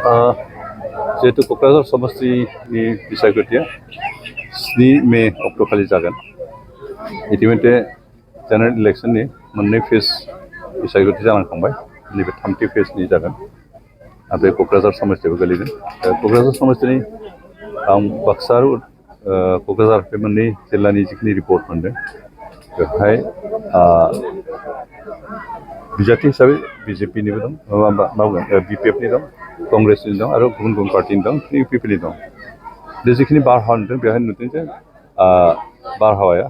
जिहेतु क'क्राझार समस्तिनि बिसायख'थिया 7 मे अक्ट'खालि जागोन इतिमধ্যে जेनेरेल इलेक्शननि मोननै फेज बिसायख'थि जालांखांबाय नैबे थामथि फेजनि जागोन आरो बे क'क्राझार समस्तियावबो गोलैगोन क'क्राझार समस्तिनि आं बाक्सा आरो क'क्राझार बे मोननै जिल्लानि जिखिनि रिपर्ट मोनदों बेवहाय बिजाथि हिसाबै बिजेपिनिबो दं बिपिएफनि दं कांग्रेसनि दं आरो गुबुन गुबुन पार्टिनि दं इउपिपिनि दं बे जिखिनि बारहावा नुदों बेवहाय नुदों जे बारहावाया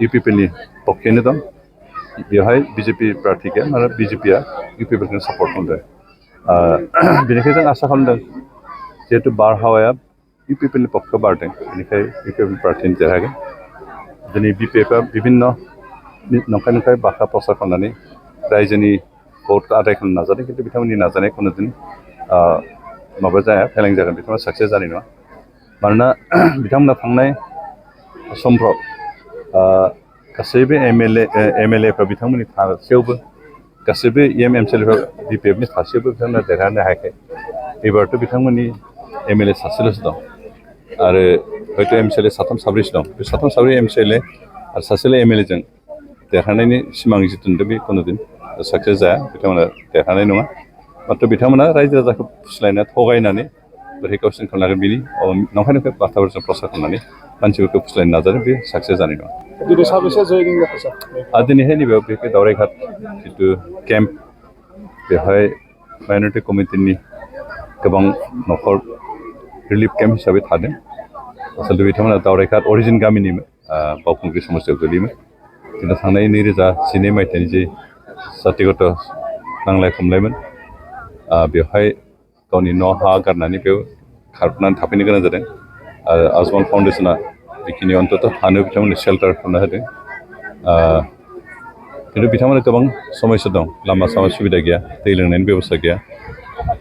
इउपिपिनि पक्षैनो दं बेवहाय बिजेपि प्रार्थी गैया आरो बिजेपिया इउपिपिखौनो सापर्ट खालामदों बेनिखायनो जों आसा खालामदों जिहेतु बारहावाया इउपिपिनि पक्षआव बारदों बेनिखायनो इउपिपि प्रार्थीनि देरहागोन दिनै बिपिएफआ बिभिन्न नंखाय बाथ्रा प्रसार खालामनानै रायजोनि भटखौ आदाय खालामनो नाजादों खिन्थु बिथांमोननि नाजानायखौ नुदों माबा जाया फेलें जागोन बिथांमोना साक्सेस जानाय नङा मानोना बिथांमोना थांनाय समफ्राव गासैबो एमएलएफ्रा बिथांमोननि थासेयावबो गासैबो एमएलएफ्रा बिपिएफनि थासेयावबो बिथांमोना देरहानो हायाखै एबारथ' बिथांमोननि एमएलए सासेल'सो दं आरो हयथ' एमसिएलए साथाम साब्रैसो दं बे साथाम साब्रै एमसिएलए आरो सासेल' एमएलएजों देरहानायनि सिमां जिथु नुदों बे खुनुदिन साक्सेस जाया बिथांमोना देरहानाय नङा माथ्र बिथांमोना रायजो राजाखौ फुस्लायना थगायनानै बोरै गावसोरनि खालामनो बिनि नंखाय बाथ्राफोरजों प्रसार खालामनानै मानसिफोरखौ फुस्लायनो नाजादों बे साक्सेस जानाय नङा दिनैहाय नैबेयाव बे दावरायघाट जितु केम्प बेवहाय माइन'रिटि कमिटिनि गोबां न'खर रिलिफ केम्प हिसाबै थादों आसलथे बिथांमोना दावरायघाट अरिजिन गामिनिमोन बावखुंग्रि समस्तियाव गोलैयोमोन खिन्थु थांनाय 2012 मायथाइनि जे जातिगत नांलाय खमलायमोन बेवहाय गावनि न' हा गारनानै बेयाव खारबोनानै थाफैनो गोनां जादों आरो आयुष्मान फाउन्डेसना जिखिनि अन्तत थानो बिथांमोननो सेल्टार खालामना होदों खिन्थु बिथांमोना गोबां समस्या दं लामा सामा सुबिदा गैया दै लोंनायनि बेबस्था गैया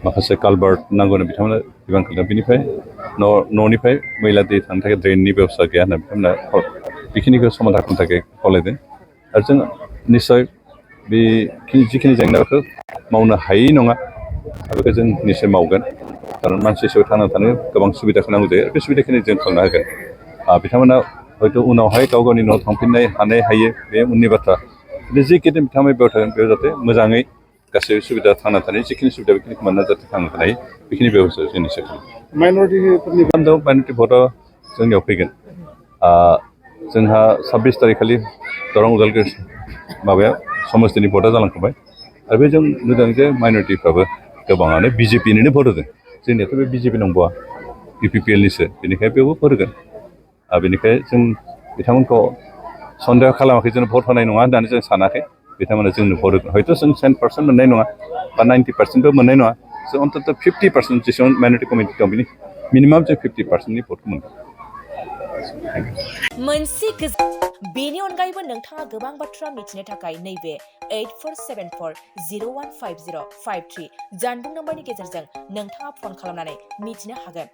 माखासे कालभार्ट नांगौनो बिथांमोना बिबान खालामदों बेनिफ्राय न'निफ्राय मैला दै थांनो थाखाय ड्रेननि बेबस्था गैया होनना बिथांमोना बेखिनिखौ समाधान खालामनो थाखाय खावलायदों आरो जों निस्सय बेखिनि जिखिनि जेंनाखौ मावनो हायै नङा बेखौ जों निस्सय मावगोन खारन मानसि हिसाबै थांना थानो गोबां सुबिदाखौ नांगौ जायो बे सुबिदाखिनि जों खालामनो हागोन बिथांमोना हयथ' उनावहाय गाव गावनि न'आव थांफिननाय हायो बे उननि बाथ्रा खिन्थु जिखिनि बिथांमोना बेयाव थागोन बेयाव जाहाथे मोजाङै गासैबो सुबिदा थांना थानाय जिखिनि सुबिदा बेखिनिखौ मोनना जाहाथे थांना थानाय बेखिनि बेबस्था जों निस्सय खालामो माइन'रिटि भटआ जोंनियाव फैगोन जोंहा 26 तारिख खालि दरं उदालगुरि माबाया समस्तिनि भटआ जालांखांबाय आरो बे जों नुदों जे माइन'रिटिफ्राबो गोबाङानो बिजेपिनिनो भट होदों जोंनियाथ' बे बिजेपि नंबावा इउपिपिएलनिसो बेनिखायनो बेयावबो भट होगोन बेनिखायनो जों बिथांमोनखौ सन्देह खालामाखै जों भट होनाय नङा होननानै जों सानाखै बिथांमोना जोंनो भट होगोन हयथ' जों 10% मोननाय नङा बा 90%बो मोननाय नङा जों अन्तत 50% जेसेबां माइन'रिटि कमिटि दं बिनि मिनिमाम जों 50%नि भटखौ मोनगोन बेनि अनगायैबो नोंथाङा गोबां बाथ्रा मिथिनो थाखाय नैबे 8474015053 जानबुं नम्बरनि गेजेरजों नोंथाङा फन खालामनानै मिथिनो हागोन।